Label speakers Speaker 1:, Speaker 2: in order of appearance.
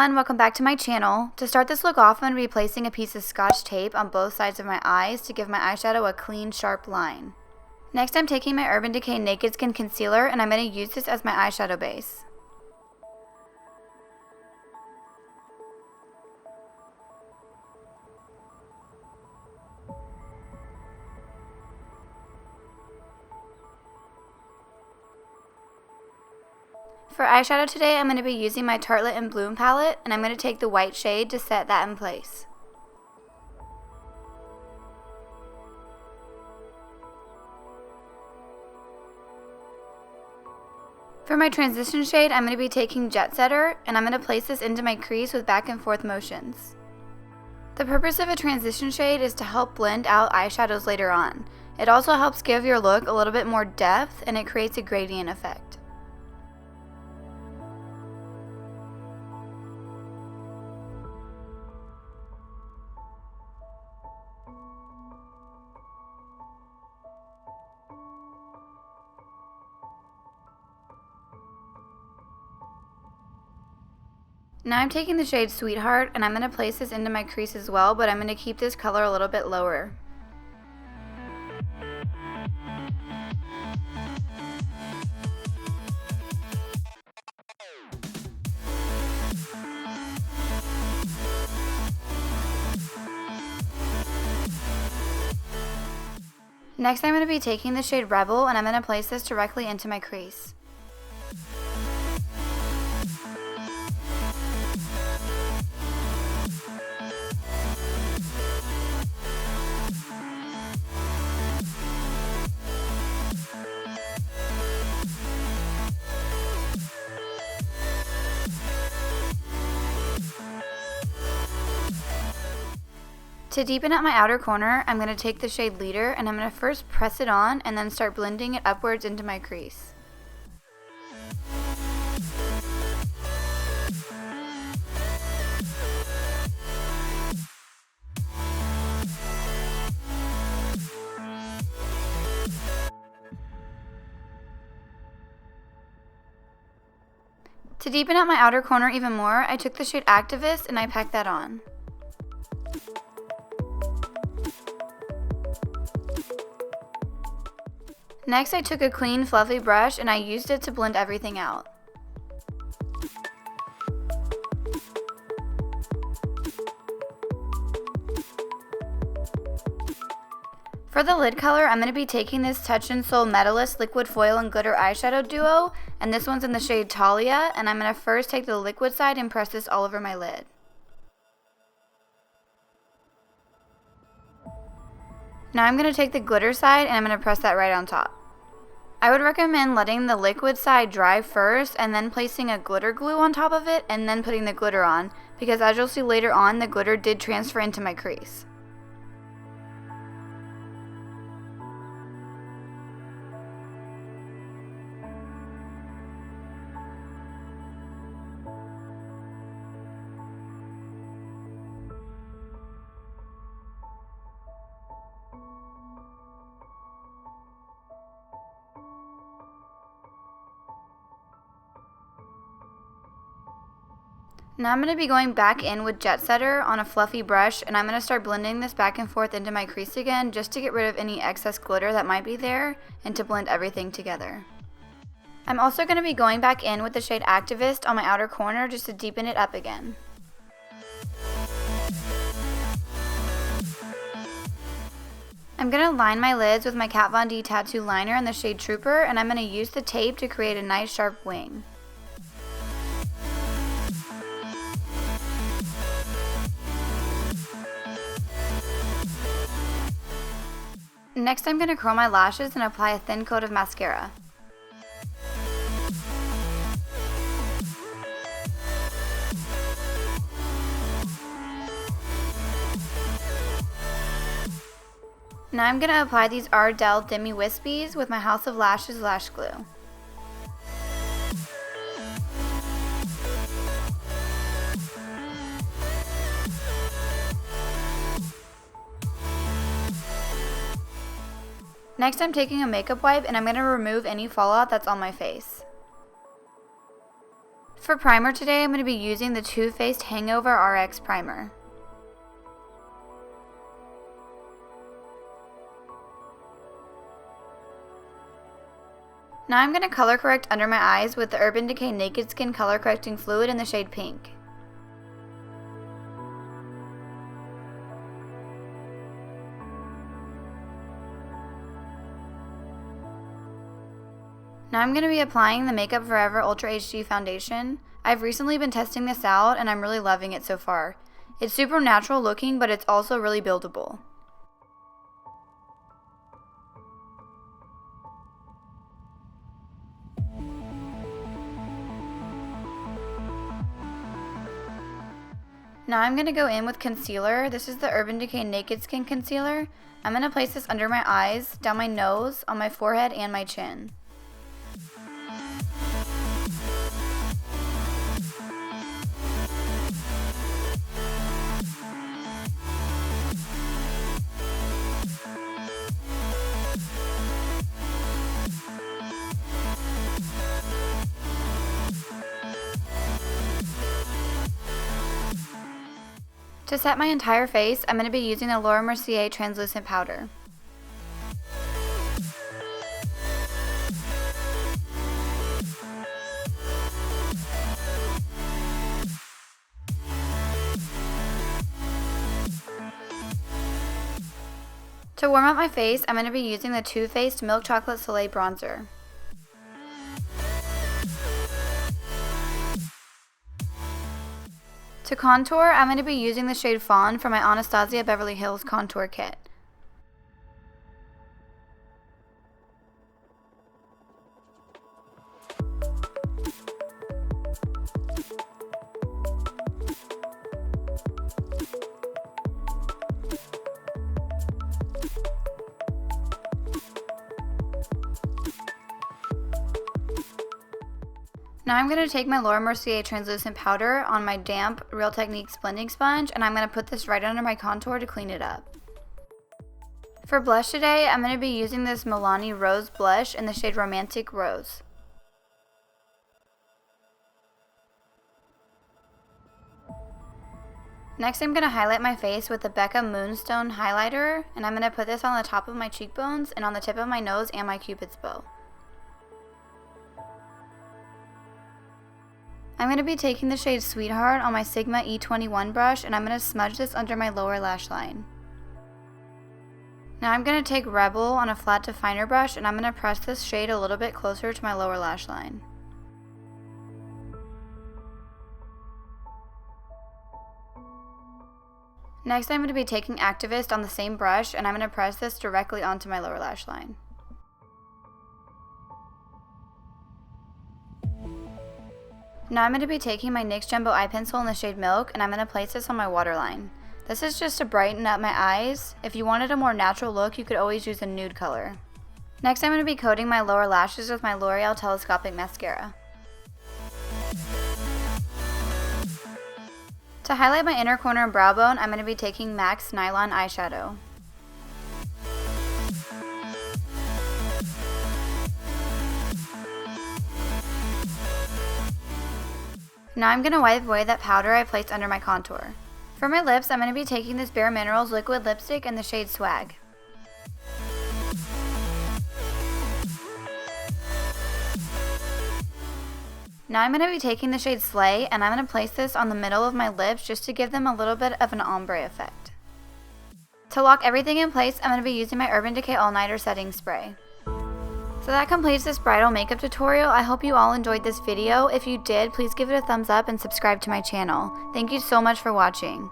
Speaker 1: everyone, welcome back to my channel. To start this look off, I'm going to be placing a piece of Scotch tape on both sides of my eyes to give my eyeshadow a clean, sharp line. Next, I'm taking my Urban Decay Naked Skin Concealer and I'm going to use this as my eyeshadow base. For eyeshadow today, I'm going to be using my Tartelette and Bloom palette, and I'm going to take the white shade to set that in place. For my transition shade, I'm going to be taking Jet Setter, and I'm going to place this into my crease with back and forth motions. The purpose of a transition shade is to help blend out eyeshadows later on. It also helps give your look a little bit more depth, and it creates a gradient effect. Now I'm taking the shade Sweetheart and I'm going to place this into my crease as well, but I'm going to keep this color a little bit lower. Next I'm going to be taking the shade Rebel and I'm going to place this directly into my crease. To deepen up my outer corner, I'm going to take the shade Leader and I'm going to first press it on and then start blending it upwards into my crease. To deepen up my outer corner even more, I took the shade Activist and I packed that on. Next, I took a clean, fluffy brush and I used it to blend everything out. For the lid color, I'm going to be taking this Touch & Soul Metallist Liquid Foil and Glitter Eyeshadow Duo, and this one's in the shade Talia, and I'm going to first take the liquid side and press this all over my lid. Now I'm going to take the glitter side and I'm going to press that right on top. I would recommend letting the liquid side dry first and then placing a glitter glue on top of it and then putting the glitter on, because as you'll see later on, the glitter did transfer into my crease. Now I'm going to be going back in with Jet Setter on a fluffy brush and I'm going to start blending this back and forth into my crease again just to get rid of any excess glitter that might be there and to blend everything together. I'm also going to be going back in with the shade Activist on my outer corner just to deepen it up again. I'm going to line my lids with my Kat Von D Tattoo Liner in the shade Trooper and I'm going to use the tape to create a nice sharp wing. Next, I'm going to curl my lashes and apply a thin coat of mascara. Now I'm going to apply these Ardell Demi Wispies with my House of Lashes lash glue. Next, I'm taking a makeup wipe and I'm going to remove any fallout that's on my face. For primer today, I'm going to be using the Too Faced Hangover RX Primer. Now I'm going to color correct under my eyes with the Urban Decay Naked Skin Color Correcting Fluid in the shade Pink. Now I'm going to be applying the Makeup Forever Ultra HD Foundation. I've recently been testing this out and I'm really loving it so far. It's super natural looking, but it's also really buildable. Now I'm going to go in with concealer. This is the Urban Decay Naked Skin Concealer. I'm going to place this under my eyes, down my nose, on my forehead, and my chin. To set my entire face, I'm going to be using the Mercier translucent powder. To warm up my face, I'm going to be using the Too Faced Milk Chocolate Soleil Bronzer. To contour, I'm going to be using the shade Fawn from my Anastasia Beverly Hills Contour Kit. Now I'm going to take my Mercier translucent powder on my damp Real Techniques blending sponge, and I'm going to put this right under my contour to clean it up. For blush today, I'm going to be using this Milani Rose blush in the shade Romantic Rose. Next, I'm going to highlight my face with the Becca Moonstone highlighter, and I'm going to put this on the top of my cheekbones and on the tip of my nose and my Cupid's bow. I'm going to be taking the shade Sweetheart on my Sigma E21 brush, and I'm going to smudge this under my lower lash line. Now I'm going to take Rebel on a flat definer brush, and I'm going to press this shade a little bit closer to my lower lash line. Next, I'm going to be taking Activist on the same brush, and I'm going to press this directly onto my lower lash line. Now I'm going to be taking my NYX Jumbo Eye Pencil in the shade Milk, and I'm going to place this on my waterline. This is just to brighten up my eyes. If you wanted a more natural look, you could always use a nude color. Next, I'm going to be coating my lower lashes with my Loreal Telescopic Mascara. To highlight my inner corner and brow bone, I'm going to be taking MAC's Nylon Eyeshadow. Now I'm going to wipe away that powder I placed under my contour. For my lips, I'm going to be taking this Bare Minerals liquid lipstick in the shade Swag. Now I'm going to be taking the shade Slay, and I'm going to place this on the middle of my lips just to give them a little bit of an ombre effect. To lock everything in place, I'm going to be using my Urban Decay All Nighter Setting Spray. So that completes this bridal makeup tutorial. I hope you all enjoyed this video. If you did, please give it a thumbs up and subscribe to my channel. Thank you so much for watching.